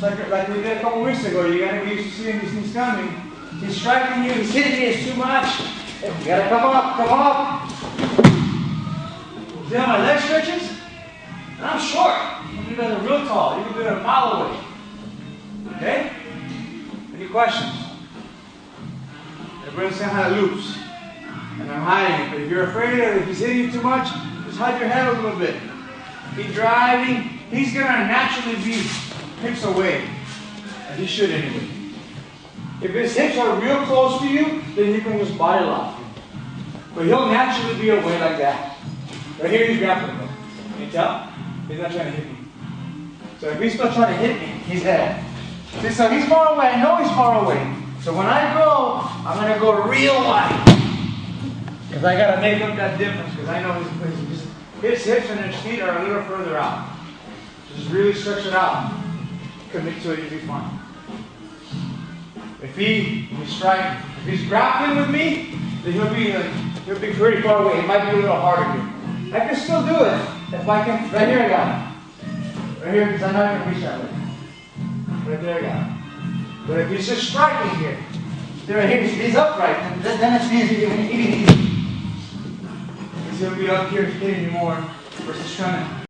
like we did a couple weeks ago. You gotta get used to seeing these things coming. He's striking you, he's hitting you, it's too much. You gotta come up, come up. See how my leg stretches? And I'm short. You guys are real tall. You can do it a mile away. Okay? Any questions? Everybody's saying how it loops. And I'm hiding it. But if you're afraid of it, if he's hitting you too much, just hide your head a little bit. Keep driving. He's going to naturally be hips away. And he should anyway. If his hips are real close to you, then you can just body lock him. But he'll naturally be away like that. Right here he's grappling though. Can you tell? He's not trying to hit me. So if he's still trying to hit me, he's dead. See, so he's far away. I know he's far away. So when I go, I'm going to go real wide. Because I got to make up that difference. Because I know his hips and his feet are a little further out. So just really stretch it out. Commit to it, you'll be fine. If he's striking, if he's grappling with me, then he'll be pretty far away. It might be a little harder here. I can still do it if I can. Right here I got him. Right here, because I know I can reach that way. Right there I got him. But if he's just striking here, right here, he's upright, and then it's easy. Because he'll be up here hitting you more versus trying to